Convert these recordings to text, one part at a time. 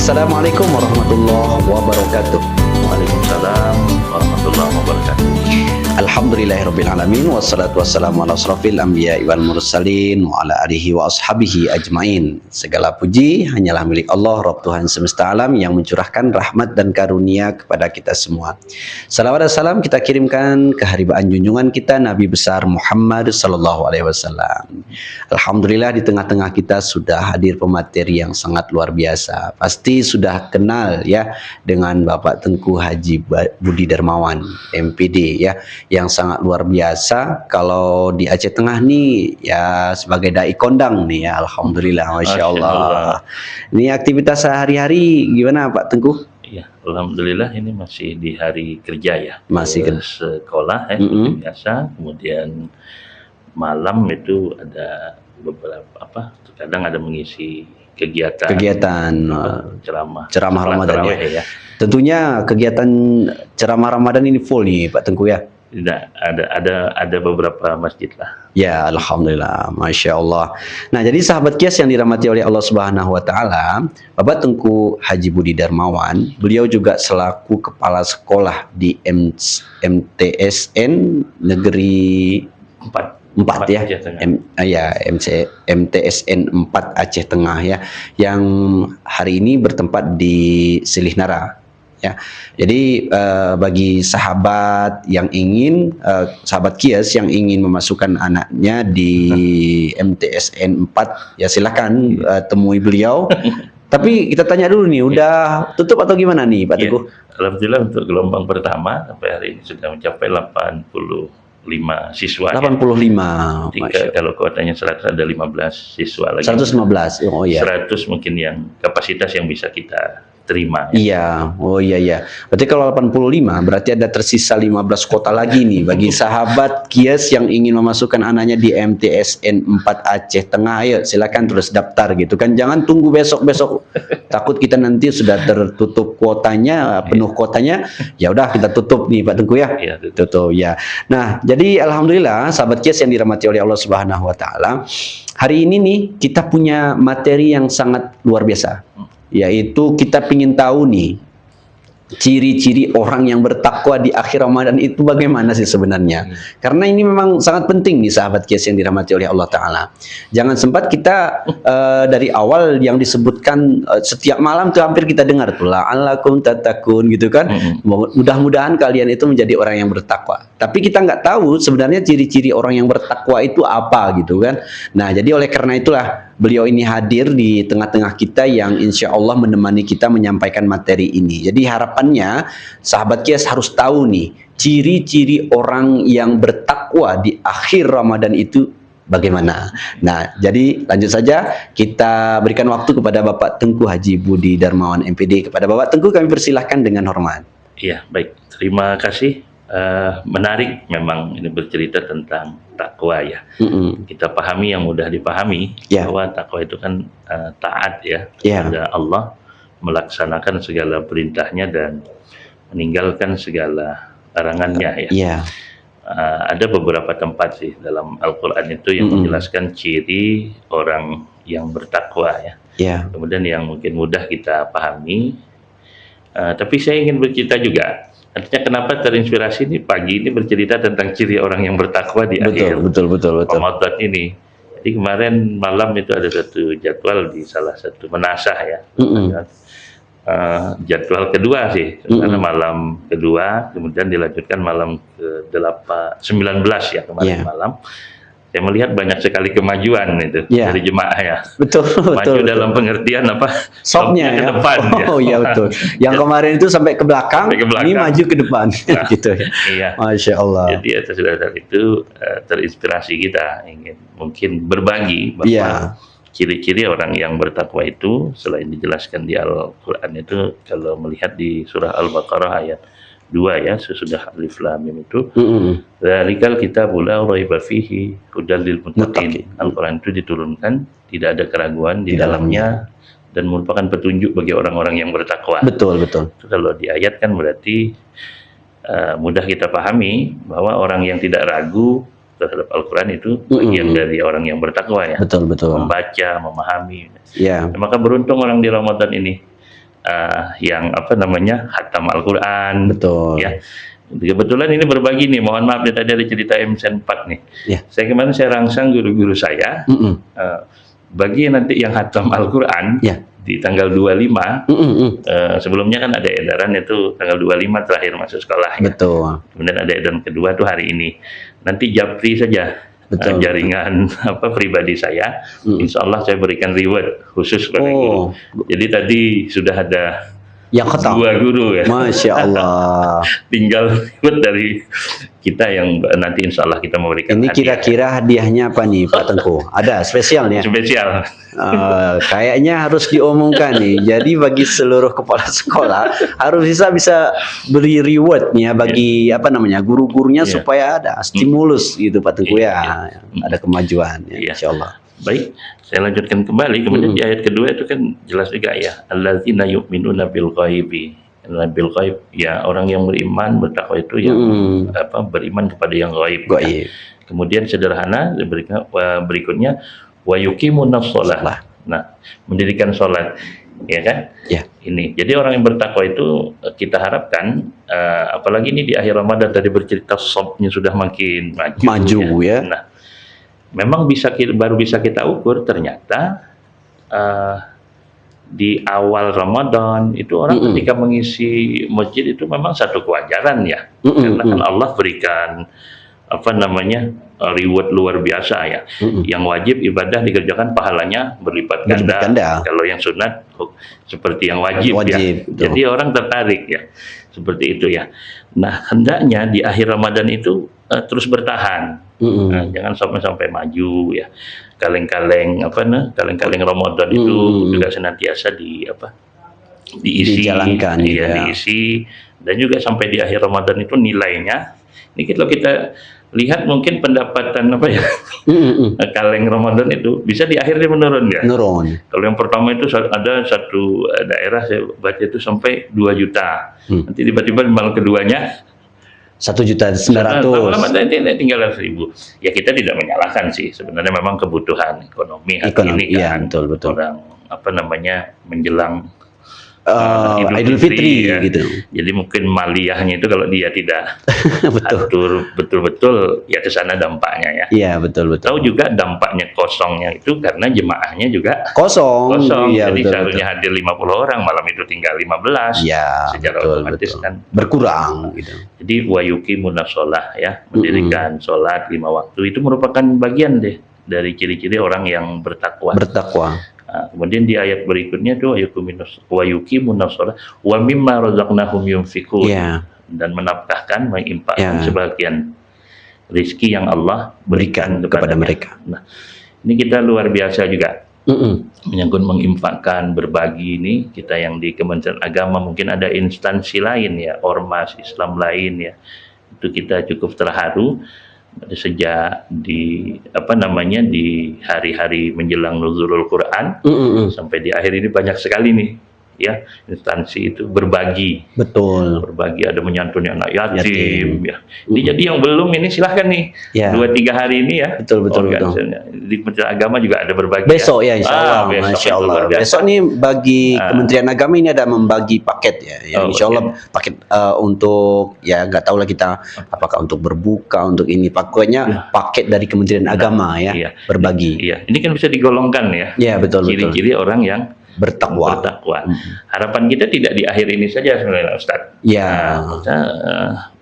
Assalamualaikum warahmatullahi wabarakatuh. Waalaikumsalam warahmatullahi wabarakatuh. Alhamdulillahirrabbilalamin. Wassalatu wassalamu ala asrafil anbiya'i wal mursalin wa ala alihi wa ashabihi ajmain. Segala puji hanyalah milik Allah, Rabb Tuhan semesta alam, yang mencurahkan rahmat dan karunia kepada kita semua. Salawat dan salam kita kirimkan ke haribaan junjungan kita Nabi besar Muhammad sallallahu alaihi wasallam. Alhamdulillah, di tengah-tengah kita sudah hadir pemateri yang sangat luar biasa. Pasti sudah kenal ya dengan Bapak Tengku Haji Budi Darmawan MPD ya, yang sangat luar biasa. Kalau di Aceh Tengah nih ya sebagai dai kondang nih ya, alhamdulillah, masya Allah. Ini aktivitas sehari-hari gimana Pak Tengku? Iya, alhamdulillah ini masih di hari kerja ya. Masih ke sekolah ya, seperti biasa. Kemudian malam itu ada beberapa kadang ada mengisi kegiatan ceramah Ramadan tarawih ya. Tentunya kegiatan ceramah Ramadan ini full nih Pak Tengku ya. Tidak, ada beberapa masjid lah. Ya, alhamdulillah, masya Allah. Nah, jadi sahabat Kias yang dirahmati oleh Allah Subhanahu Wa Taala, Bapak Tengku Haji Budi Darmawan, beliau juga selaku kepala sekolah di MTSN Negeri 4 ya, MTSN 4 Aceh Tengah ya, yang hari ini bertempat di Silih Nara. Ya, jadi bagi sahabat yang ingin, sahabat Kias yang ingin memasukkan anaknya di MTSN 4, ya silakan temui beliau. Tapi kita tanya dulu nih, udah tutup atau gimana nih Pak Teguh? Alhamdulillah untuk gelombang pertama sampai hari ini sudah mencapai 85 siswa. 85. Ya. Kalau kuotanya 100 ada 15 siswa lagi. 115. Oh iya. 100 mungkin yang kapasitas yang bisa kita terima. Iya, oh iya. Berarti kalau 85 berarti ada tersisa 15 kota lagi nih bagi sahabat Kias yang ingin memasukkan anaknya di MTSN 4 Aceh Tengah. Ayo silakan terus daftar gitu kan. Jangan tunggu besok-besok. Takut kita nanti sudah tertutup kuotanya, penuh kuotanya. Ya udah kita tutup nih Pak Tengku ya. Iya, tutup ya. Nah, jadi alhamdulillah sahabat Kias yang dirahmati oleh Allah Subhanahu Wa Taala, hari ini nih kita punya materi yang sangat luar biasa. Yaitu kita ingin tahu nih ciri-ciri orang yang bertakwa di akhir Ramadan itu bagaimana sih sebenarnya. Karena ini memang sangat penting nih sahabat Kias yang dirahmati oleh Allah Ta'ala. Jangan sempat kita dari awal yang disebutkan setiap malam tuh hampir kita dengar tuh la'allakum tattaqun gitu kan. Mudah-mudahan kalian itu menjadi orang yang bertakwa. Tapi kita nggak tahu sebenarnya ciri-ciri orang yang bertakwa itu apa gitu kan. Nah, jadi oleh karena itulah beliau ini hadir di tengah-tengah kita yang insya Allah menemani kita menyampaikan materi ini. Jadi harapannya sahabat Kias harus tahu nih ciri-ciri orang yang bertakwa di akhir Ramadan itu bagaimana. Nah, jadi lanjut saja kita berikan waktu kepada Bapak Tengku Haji Budi Darmawan MPD. Kepada Bapak Tengku kami persilahkan dengan hormat. Iya, baik. Terima kasih. Menarik memang ini bercerita tentang takwa ya. Kita pahami yang mudah dipahami bahwa takwa itu kan taat ya kepada Allah, melaksanakan segala perintahnya dan meninggalkan segala larangannya ya. Ada beberapa tempat sih dalam Al-Quran itu yang menjelaskan ciri orang yang bertakwa ya. Kemudian yang mungkin mudah kita pahami, tapi saya ingin bercerita juga. Artinya kenapa terinspirasi nih pagi ini bercerita tentang ciri orang yang bertakwa di akhir Ramadan ini. Jadi kemarin malam itu ada satu jadwal di salah satu menasah ya. Jadwal kedua sih, karena malam kedua, kemudian dilanjutkan malam ke-19 ya kemarin malam. Saya melihat banyak sekali kemajuan itu dari jemaah ya. Maju dalam pengertian apa? Softnya ke ya. depan. Oh iya betul. Yang kemarin itu sampai ke belakang, ini maju ke depan. Nah, gitu ya. Iya. Masya Allah. Jadi atas dasar itu terinspirasi kita ingin mungkin berbagi bahwa ciri-ciri orang yang bertakwa itu selain dijelaskan di Al-Quran itu, kalau melihat di surah Al-Baqarah ayat 2 ya, sesudah alif lam mim itu dzalikal kitabul la raiba fihi hudal lil muttaqin. Al-Qur'an itu diturunkan tidak ada keraguan di dalamnya dan merupakan petunjuk bagi orang-orang yang bertakwa. Betul. Itu kalau di ayat kan berarti mudah kita pahami bahwa orang yang tidak ragu terhadap Al-Quran itu bagian dari orang yang bertakwa ya. Betul. Membaca, memahami. Ya. Maka beruntung orang di Ramadan ini. yang apa namanya khatam Al-Quran. Betul. Ya. Kebetulan ini berbagi nih, mohon maaf tadi ada cerita MC4 nih. Ya. Saya rangsang guru-guru saya, bagi nanti yang khatam Al-Quran di tanggal 25, sebelumnya kan ada edaran itu tanggal 25 terakhir masuk sekolah. Betul. Kemudian ada edaran kedua tuh hari ini. Nanti japri saja. Jaringan pribadi saya, insya Allah saya berikan reward khusus kepada guru. Jadi tadi sudah ada yang khatam 2 guru ya. Masya Allah. Tinggal reward dari kita yang nanti insya Allah kita memberikan. Ini kira-kira hadiahnya apa nih Pak Tengku? Ada spesialnya? Spesial. Kayaknya harus diomongkan nih. Jadi bagi seluruh kepala sekolah harus bisa beri reward nih ya bagi guru-gurunya supaya ada stimulus gitu Pak Tengku ya. Ada kemajuan ya, insya Allah. Baik, saya lanjutkan kembali. Kemudian di ayat kedua itu kan jelas juga ya, alladzina yu'minuna bil ghaibi. Bil ghaib, ya orang yang beriman bertakwa itu yang beriman kepada yang gaib. Kemudian sederhana berikutnya wa yuqimunas shalah. Nah, mendirikan sholat, ya kan? Ya. Ini. Jadi orang yang bertakwa itu kita harapkan apalagi ini di akhir Ramadan tadi bercerita sobnya sudah makin maju ya. Nah, memang baru bisa kita ukur ternyata di awal Ramadan itu orang ketika mengisi masjid itu memang satu kewajaran ya, karena kan Allah berikan reward luar biasa ya. Yang wajib ibadah dikerjakan pahalanya berlipat ganda. Kalau yang sunat seperti yang wajib ya. Jadi orang tertarik ya, seperti itu ya. Nah hendaknya di akhir Ramadan itu terus bertahan, jangan sampai maju ya. Kaleng-kaleng Ramadan itu juga senantiasa diisi, dijalankan, diisi, dan juga sampai di akhir Ramadan itu nilainya. Ini kalau kita lihat mungkin pendapatan kaleng Ramadan itu bisa di akhirnya menurun ya. Kalau yang pertama itu ada satu daerah saya baca itu sampai 2 juta. Nanti tiba-tiba malam keduanya 1.900.000. Nanti tinggal 1.000. Ya kita tidak menyalahkan sih, sebenarnya memang kebutuhan ekonomi ini kan. Iya, betul. Orang menjelang Idul Fitri ya. Gitu. Jadi mungkin maliyahnya itu kalau dia tidak atur betul-betul ya ke sana dampaknya ya. Iya, betul. Tahu juga dampaknya kosongnya itu karena jemaahnya juga kosong. Iya, jadi seharusnya hadir 50 orang, malam itu tinggal 15. Iya, secara otomatis kan berkurang gitu. Jadi wa yuqimunas shalah ya, mendirikan sholat 5 waktu itu merupakan bagian dari ciri-ciri orang yang bertakwa. Nah, kemudian di ayat berikutnya tuh wa yuqimunas shalah wa mimma razaqnahum yunfiqun, dan menafkahkan, menginfakkan sebagian rezeki yang Allah berikan kepada mereka. Nah, ini kita luar biasa juga menyangkut menginfakkan, berbagi. Ini kita yang di Kementerian Agama, mungkin ada instansi lain ya, ormas Islam lain ya, itu kita cukup terharu sejak di di hari-hari menjelang nuzulul Quran sampai di akhir ini banyak sekali nih ya instansi itu berbagi. Berbagi, ada menyantuni anak yatim ya. Ini jadi yang belum ini silahkan nih 2-3 hari ini ya. Betul. Di Kementerian Agama juga ada berbagi. Besok ya insya Allah. Masya Allah. Besok nih bagi Kementerian Agama ini ada membagi paket ya. Insya Allah paket untuk nggak tahu lah kita apakah untuk berbuka, untuk ini. Pokoknya paket dari Kementerian Agama ya. Berbagi. Iya. Ini kan bisa digolongkan ya. Iya, betul. Ciri-ciri orang yang bertakwa. Harapan kita tidak di akhir ini saja sebenarnya Ustadz.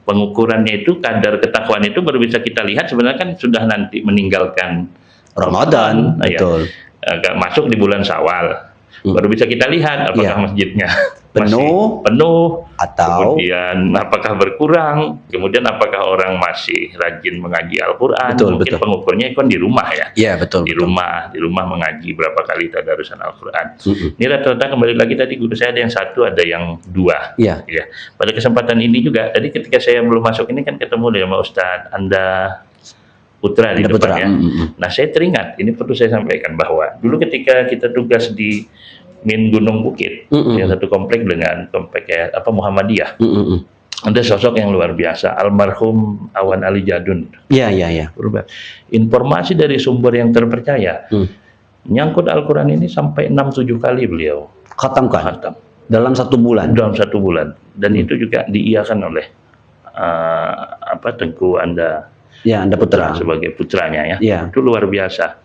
Pengukurannya itu, kadar ketakwaan itu baru bisa kita lihat sebenarnya kan sudah nanti meninggalkan Ramadan. Betul. Agak masuk di bulan Syawal. Baru bisa kita lihat apakah masjidnya penuh atau kemudian apakah berkurang, kemudian apakah orang masih rajin mengaji Al-Quran. Mungkin pengukurnya kan di rumah ya. Iya, betul. Di rumah mengaji berapa kali tadarusan Al-Quran. Ini rata-rata kembali lagi tadi guru saya ada yang 1, ada yang 2. Iya. Ya. Pada kesempatan ini juga tadi ketika saya belum masuk ini kan ketemu dengan Ustadz Anda Putra di depannya. Nah, saya teringat, ini perlu saya sampaikan bahwa dulu ketika kita tugas di Gunung Bukit, yang satu komplek dengan komplek Muhammadiyah, ada sosok yang luar biasa, almarhum Awan Ali Jadun. Iya. Informasi dari sumber yang terpercaya, menyangkut Al-Quran ini sampai 6-7 kali beliau khatam. Dalam 1 bulan. Dalam 1 bulan. Dan itu juga diiyakan oleh Tengku Anda. Ya, Anda putra. Sebagai putranya ya. Ya. Itu luar biasa.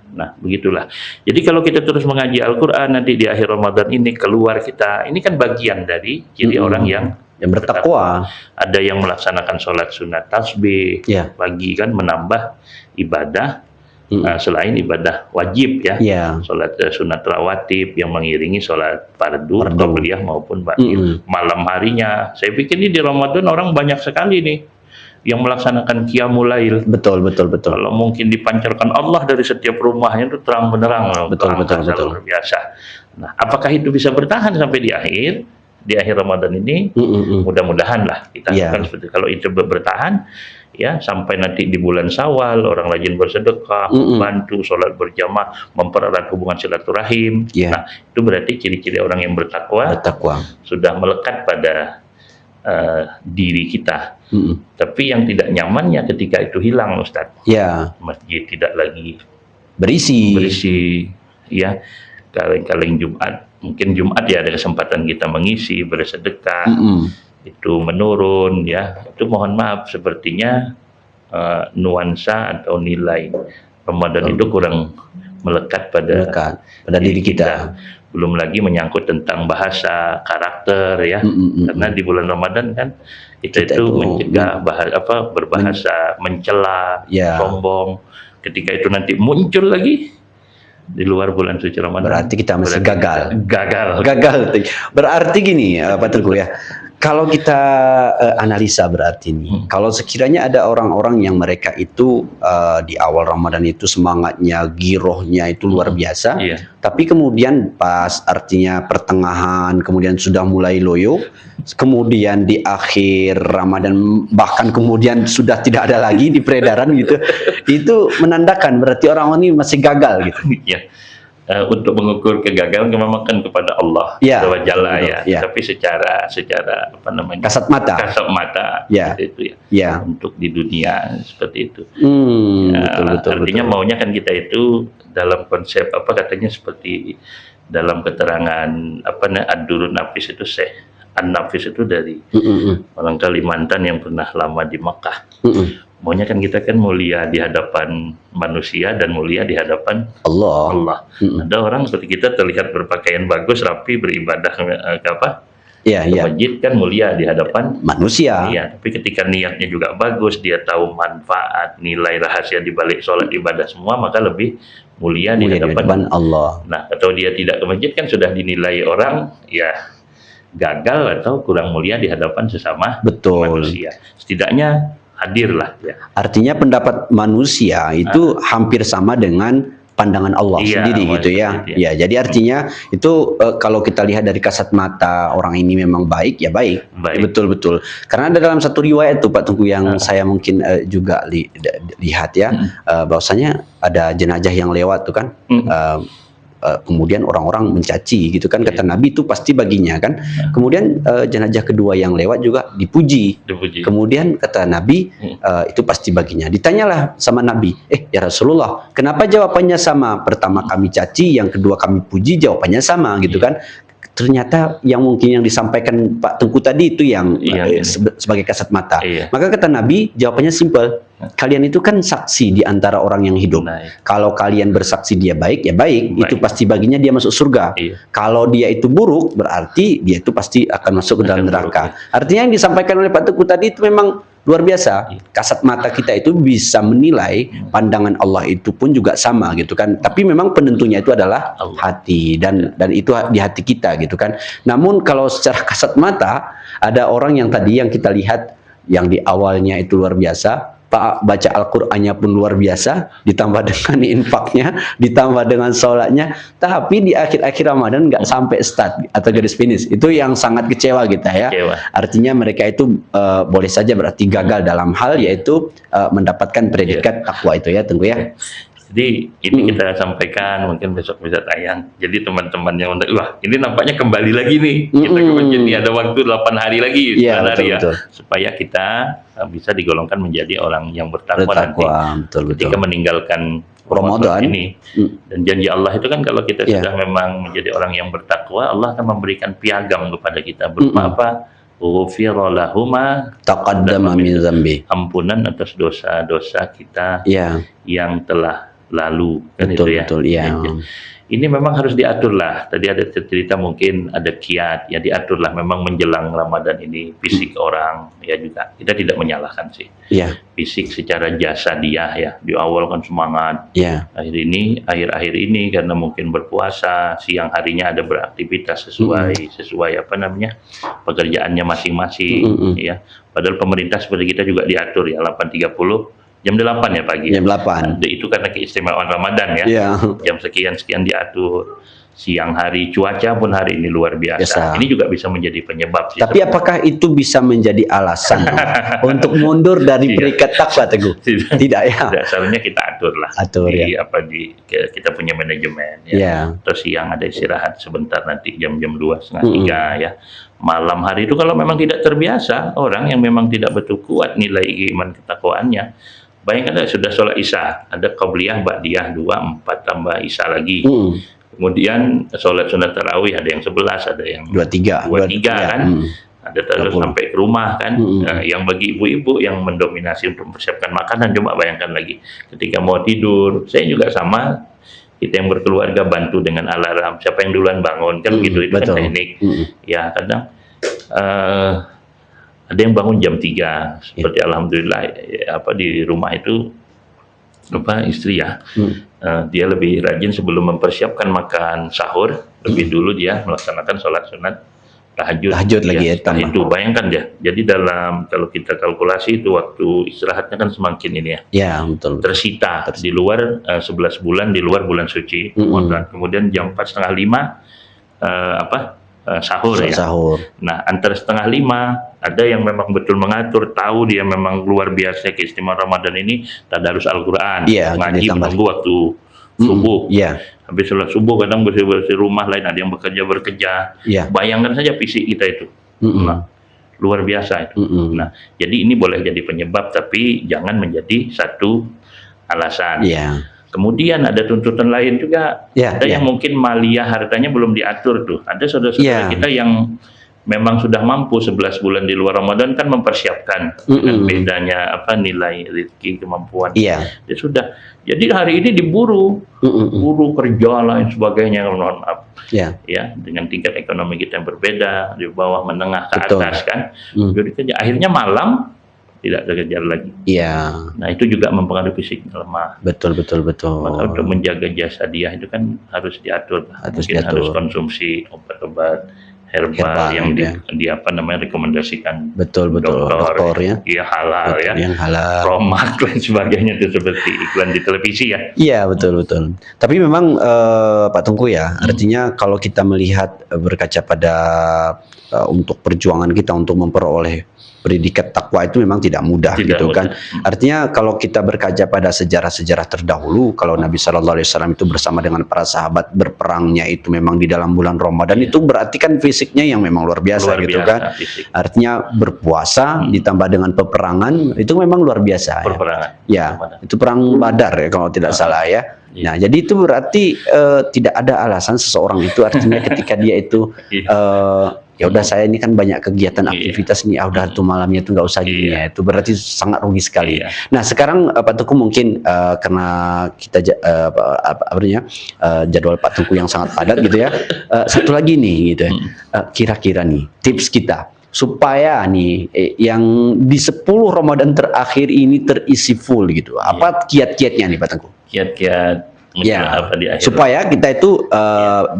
Nah, begitulah. Jadi kalau kita terus mengaji Al-Quran nanti di akhir Ramadan ini keluar kita, ini kan bagian dari ciri orang yang bertakwa. Ada yang melaksanakan sholat sunat tasbih, pagi kan menambah ibadah selain ibadah wajib ya. Sholat sunat rawatib yang mengiringi sholat fardu, qabliyah maupun ba'diyah. Malam harinya, saya pikir ini di Ramadan orang banyak sekali nih yang melaksanakan qiyamul lail. Betul. Kalau mungkin dipancarkan Allah dari setiap rumahnya itu terang benerang. Betul. Luar biasa. Nah, apakah itu bisa bertahan sampai di akhir Ramadan ini? Mudah-mudahan lah kita akan seperti kalau itu bertahan ya sampai nanti di bulan Syawal orang rajin bersedekah, membantu sholat berjamaah, mempererat hubungan silaturahim. Nah, itu berarti ciri-ciri orang yang bertakwa. Sudah melekat pada diri kita. Tapi yang tidak nyamannya ketika itu hilang, Ustaz. Masjid tidak lagi berisi ya. Kaleng-kaleng Jumat, mungkin Jumat ya ada kesempatan kita mengisi bersedekah, itu menurun ya. Itu mohon maaf sepertinya nuansa atau nilai Ramadan itu kurang melekat pada diri kita. Belum lagi menyangkut tentang bahasa, karakter ya. Karena di bulan Ramadan kan kita itu mencegah berbahasa mencela, sombong. Ketika itu nanti muncul lagi di luar bulan suci Ramadan, berarti kita masih gagal. Berarti gini Pak Teguh ya, kalau kita analisa berarti ini, kalau sekiranya ada orang-orang yang mereka itu di awal Ramadan itu semangatnya, girohnya itu luar biasa, tapi kemudian pas artinya pertengahan, kemudian sudah mulai loyo, kemudian di akhir Ramadan bahkan kemudian sudah tidak ada lagi di peredaran gitu, itu menandakan berarti orang ini masih gagal gitu. Untuk mengukur kegagalan memang kan kepada Allah Jalla ya. Tapi secara kasat mata seperti itu ya. Untuk di dunia seperti itu. Artinya maunya kan kita itu dalam konsep katanya seperti dalam keterangan Ad-Durrun Nafis itu An-Nafis itu dari orang Kalimantan yang pernah lama di Mekah. Maunya kan kita kan mulia di hadapan manusia dan mulia di hadapan Allah. Ada orang seperti kita terlihat berpakaian bagus, rapi, beribadah ke masjid kan mulia di hadapan manusia. Tapi ketika niatnya juga bagus, dia tahu manfaat, nilai rahasia di balik sholat ibadah semua, maka lebih mulia di hadapan Allah. Nah, atau dia tidak ke masjid kan sudah dinilai orang gagal atau kurang mulia di hadapan sesama manusia. Setidaknya hadirlah ya. Artinya pendapat manusia itu hampir sama dengan pandangan Allah sendiri gitu ya. Jadi artinya itu kalau kita lihat dari kasat mata orang ini memang baik ya baik. Betul. Karena ada dalam satu riwayat tuh Pak Tengku yang saya mungkin juga lihat ya, bahwasanya ada jenazah yang lewat tuh kan. Kemudian orang-orang mencaci gitu kan, kata Nabi itu pasti baginya kan. Kemudian jenazah kedua yang lewat juga dipuji. Kemudian kata Nabi itu pasti baginya. Ditanyalah sama Nabi, ya Rasulullah, kenapa jawabannya sama? Pertama kami caci, yang kedua kami puji, jawabannya sama gitu kan. Ternyata yang mungkin yang disampaikan Pak Tengku tadi itu yang sebagai kasat mata. Maka kata Nabi, jawabannya simpel. Kalian itu kan saksi di antara orang yang hidup. Kalau kalian bersaksi dia baik, ya baik. Itu pasti baginya dia masuk surga. Kalau dia itu buruk, berarti dia itu pasti akan masuk ke dalam neraka. Artinya yang disampaikan oleh Pak Tengku tadi itu memang luar biasa. Kasat mata kita itu bisa menilai, pandangan Allah itu pun juga sama gitu kan. Tapi memang penentunya itu adalah hati, dan itu di hati kita gitu kan. Namun kalau secara kasat mata, ada orang yang tadi yang kita lihat yang di awalnya itu luar biasa, Pak baca Al-Qur'annya pun luar biasa, ditambah dengan infaknya, ditambah dengan sholatnya, tapi di akhir-akhir Ramadan nggak sampai start atau garis finish. Itu yang sangat kecewa kita ya. Artinya mereka itu boleh saja berarti gagal dalam hal yaitu mendapatkan predikat takwa itu ya Tengku ya. Jadi ini kita sampaikan, mungkin besok bisa tayang. Jadi teman-teman yang wah ini nampaknya kembali lagi nih. Kita ke masjid nih, ada waktu 8 hari lagi betul. Supaya kita bisa digolongkan menjadi orang yang bertakwa nanti. Ketika meninggalkan Ramadan ini. Dan janji Allah itu kan kalau kita sudah memang menjadi orang yang bertakwa, Allah akan memberikan piagam kepada kita berupa apa? Ghufira lahuma taqaddama min dzambi. Ampunan atas dosa-dosa kita yang telah lalu, kan betul, itu ya. Betul, ya. Ini memang harus diatur lah. Tadi ada cerita mungkin ada kiat, ya diatur lah. Memang menjelang Ramadan ini fisik orang ya juga kita tidak menyalahkan sih. Fisik secara jasadiah ya di awal kan semangat. Akhir-akhir ini karena mungkin berpuasa, siang harinya ada beraktivitas sesuai apa namanya pekerjaannya masing-masing ya. Padahal pemerintah seperti kita juga diatur ya 8.30. Jam 8 ya pagi. Jam 8. Itu karena keistimewaan Ramadan ya. Jam sekian diatur. Siang hari, cuaca pun hari ini luar biasa. Ini juga bisa menjadi penyebab sih. Tapi apakah itu bisa menjadi alasan untuk mundur dari berikat takwa, Teguh? Tidak ya. Seharusnya kita atur lah. Kita punya manajemen ya. Terus siang ada istirahat sebentar nanti jam-jam 2, setengah 3 ya. Malam hari itu kalau memang tidak terbiasa, orang yang memang tidak betul kuat nilai iman ketakwaannya, bayangkan sudah sholat isya, ada qabliyah, ba'diyah 2, 4 tambah isya lagi. Kemudian sholat sunat tarawih ada yang 11, ada yang 23 kan. Ada terus sampai ke rumah kan. Yang bagi ibu-ibu yang mendominasi untuk mempersiapkan makanan, coba bayangkan lagi ketika mau tidur. Saya juga sama, kita yang berkeluarga bantu dengan alarm, siapa yang duluan bangun kan gitu, itu kan teknik. Ya kadang ada yang bangun jam 3 seperti alhamdulillah di rumah itu istri ya, dia lebih rajin sebelum mempersiapkan makan sahur, lebih dulu dia melaksanakan sholat sunat tahajud lagi ya. Itu bayangkan ya, jadi kalau kita kalkulasi itu waktu istirahatnya kan semakin ini ya, betul, tersita di luar 11 bulan, di luar bulan suci. Kemudian jam 4:30 sahur ya. Nah antara 4:30 ada yang memang betul mengatur, tahu dia memang luar biasa keistimewaan Ramadan ini, tadarus Al-Quran, ngaji menunggu waktu subuh. Habis sholat subuh kadang bersih-bersih rumah lain, ada yang bekerja. Bayangkan saja fisik kita itu. Nah, luar biasa itu. Nah, jadi ini boleh jadi penyebab, tapi jangan menjadi satu alasan. Kemudian ada tuntutan lain juga. Ada yang mungkin maliyah hartanya belum diatur tuh. Ada saudara-saudara kita yang memang sudah mampu 11 bulan di luar Ramadan kan mempersiapkan dengan bedanya nilai rezeki, kemampuan. Dia sudah. Jadi hari ini diburu, buru kerja lain sebagainya, mohon maaf. Ya, dengan tingkat ekonomi kita yang berbeda, di bawah menengah ke atas kan. Jadi akhirnya malam tidak terkejar lagi. Nah itu juga mempengaruhi fisik lemah. Betul. Maka untuk menjaga jasadiah itu kan harus diatur. Harus konsumsi obat-obat herbal yang rekomendasikan dokter ya. Iya halal ya. Yang halal. Promak dan sebagainya itu seperti iklan di televisi ya. Iya betul. Tapi memang Pak Tengku ya, artinya kalau kita melihat berkaca pada untuk perjuangan kita untuk memperoleh predikat takwa itu memang tidak mudah kan. Artinya kalau kita berkaca pada sejarah-sejarah terdahulu, kalau Nabi SAW itu bersama dengan para sahabat berperangnya itu memang di dalam bulan Ramadan, itu berarti kan fisiknya yang memang luar biasa kan. Artinya berpuasa ditambah dengan peperangan itu memang luar biasa. Itu perang Badar ya kalau tidak salah ya. Nah, jadi itu berarti tidak ada alasan seseorang itu, artinya ketika dia itu ya udah saya ini kan banyak kegiatan aktivitas ini, udah tuh malamnya itu nggak usah gini ya, itu berarti sangat rugi sekali. Nah sekarang Pak Tengku mungkin karena kita jadwal Pak Tengku yang sangat padat gitu ya, satu lagi nih gitu ya, kira-kira nih tips kita supaya nih yang di 10 Ramadan terakhir ini terisi full gitu, apa kiat-kiatnya nih Pak Tengku? Kiat-kiat supaya kita itu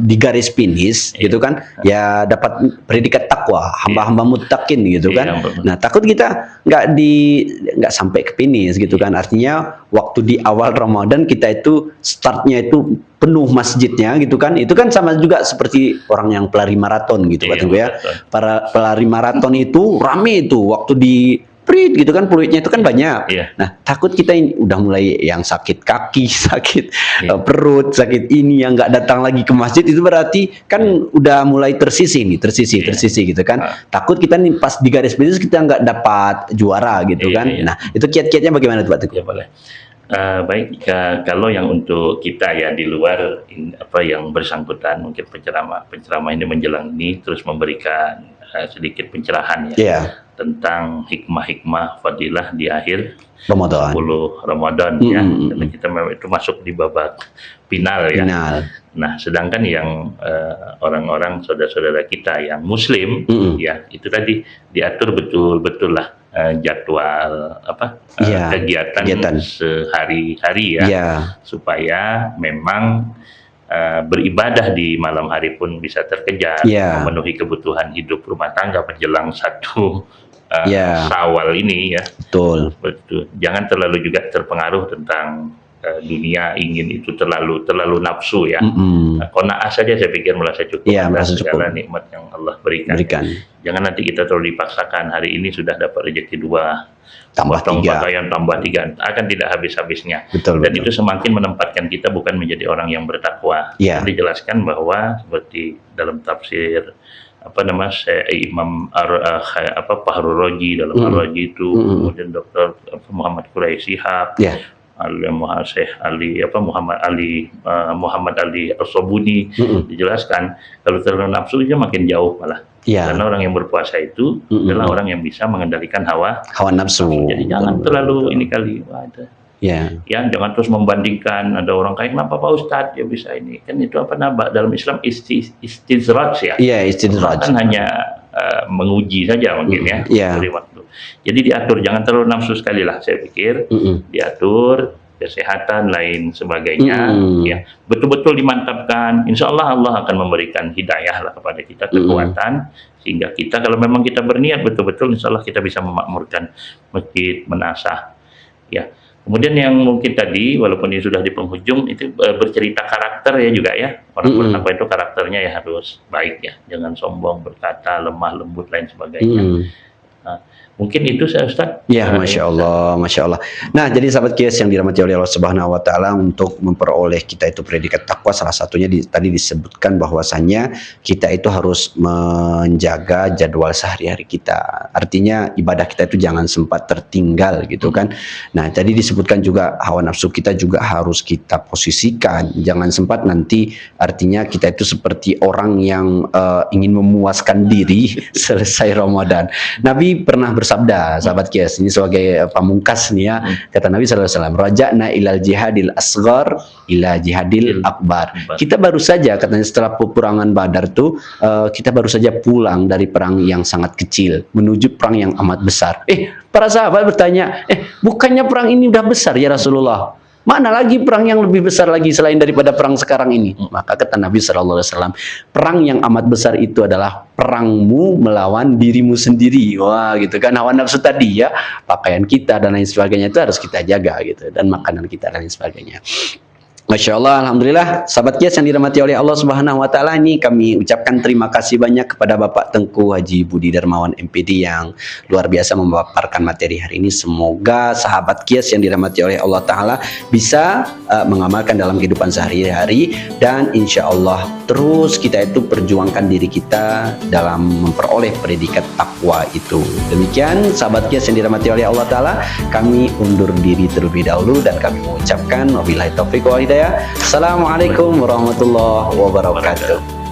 di garis finish gitu kan, ya dapat predikat takwa, hamba-hamba muttaqin gitu kan. Nah takut kita nggak sampai ke finish gitu kan, artinya waktu di awal Ramadan kita itu startnya itu penuh masjidnya gitu kan, itu kan sama juga seperti orang yang pelari maraton gitu Pak Tengku ya. Para pelari maraton itu rame itu waktu di gitu kan, fluidnya itu kan banyak. Nah takut kita ini udah mulai yang sakit kaki, sakit perut, sakit ini yang nggak datang lagi ke masjid, itu berarti kan udah mulai tersisi gitu kan. Takut kita nih pas di garis finish kita nggak dapat juara gitu kan. Nah itu kiat-kiatnya bagaimana tuh Pak Teguh? Boleh. Baik, kalau yang untuk kita ya di luar yang bersangkutan, mungkin penceramah ini menjelang ini terus memberikan sedikit pencerahan ya tentang hikmah-hikmah fadilah di akhir Ramadan. 10 Ramadan ya. Karena kita memang itu masuk di babak final ya. Nah, sedangkan yang orang-orang saudara-saudara kita yang muslim ya, itu tadi diatur betul-betul lah jadwal kegiatan sehari-hari ya, supaya memang beribadah di malam hari pun bisa terkejar, memenuhi kebutuhan hidup rumah tangga menjelang satu Syawal ini ya. Betul. Jangan terlalu juga terpengaruh tentang dunia, ingin itu terlalu nafsu ya. Qanaah saja saya pikir merasa cukup atas segala nikmat yang Allah berikan. Jangan nanti kita terlalu dipaksakan, hari ini sudah dapat rezeki 2, tambah 3, pakaian tambah 3, akan tidak habis-habisnya. Dan itu semakin menempatkan kita bukan menjadi orang yang bertakwa. Dijelaskan bahwa seperti dalam tafsir Imam Fahrul Razi dalam Ar-Razi itu, kemudian Dr. Muhammad Quraisy Shihab, Muhammad Ali As-Sobuni, dijelaskan kalau terlalu nafsu dia makin jauh malah. Karena orang yang berpuasa itu adalah orang yang bisa mengendalikan hawa nafsu. Jadi jangan terlalu ini kali. Jangan terus membandingkan, ada orang kayak kenapa Pak Ustadz ya bisa ini, kan itu dalam Islam istizraj ya. Istizraj kan hanya menguji saja mungkin dari waktu. Jadi diatur, jangan terlalu nafsu sekali lah saya pikir. Diatur kesehatan lain sebagainya ya, betul-betul dimantapkan. Insya Allah Allah akan memberikan hidayah lah kepada kita, kekuatan, sehingga kita kalau memang kita berniat betul-betul, insya Allah kita bisa memakmurkan masjid, menasah ya. Kemudian yang mungkin tadi, walaupun ini sudah di penghujung, itu bercerita karakter ya juga ya. Orang bertakwa itu karakternya ya harus baik ya, jangan sombong, berkata lemah lembut lain sebagainya. Mungkin itu saya Ustaz. Ya, Masya Allah, Masya Allah. Nah, jadi sahabat QS yang dirahmati oleh Allah Subhanahu Wa Taala, untuk memperoleh kita itu predikat takwa, salah satunya tadi disebutkan bahwasannya kita itu harus menjaga jadwal sehari-hari kita. Artinya ibadah kita itu jangan sempat tertinggal gitu kan. Nah, tadi disebutkan juga hawa nafsu kita juga harus kita posisikan. Jangan sempat nanti artinya kita itu seperti orang yang ingin memuaskan diri selesai Ramadan. Nabi pernah bersabda, sahabat Qiyas, ini sebagai pamungkas nih ya, kata Nabi SAW, raja'na ilal jihadil asghar ila jihadil akbar. Kita baru saja, katanya setelah peperangan Badar tuh, kita baru saja pulang dari perang yang sangat kecil menuju perang yang amat besar. Para sahabat bertanya, bukannya perang ini udah besar ya Rasulullah? Mana lagi perang yang lebih besar lagi selain daripada perang sekarang ini? Maka kata Nabi SAW, perang yang amat besar itu adalah perangmu melawan dirimu sendiri. Wah, gitu kan, hawa nafsu tadi ya, pakaian kita dan lain sebagainya itu harus kita jaga gitu, dan makanan kita dan lain sebagainya. Masya Allah, Alhamdulillah, sahabat Qiyas yang dirahmati oleh Allah Subhanahu Wa Taala, ini kami ucapkan terima kasih banyak kepada Bapak Tengku Haji Budi Darmawan MPD yang luar biasa memaparkan materi hari ini. Semoga sahabat Qiyas yang dirahmati oleh Allah Taala bisa mengamalkan dalam kehidupan sehari-hari, dan insya Allah terus kita itu perjuangkan diri kita dalam memperoleh predikat takwa itu. Demikian sahabat Qiyas yang dirahmati oleh Allah Taala, kami undur diri terlebih dahulu dan kami mengucapkan wabillahi taufiq wal hidayah. Assalamualaikum warahmatullahi wabarakatuh.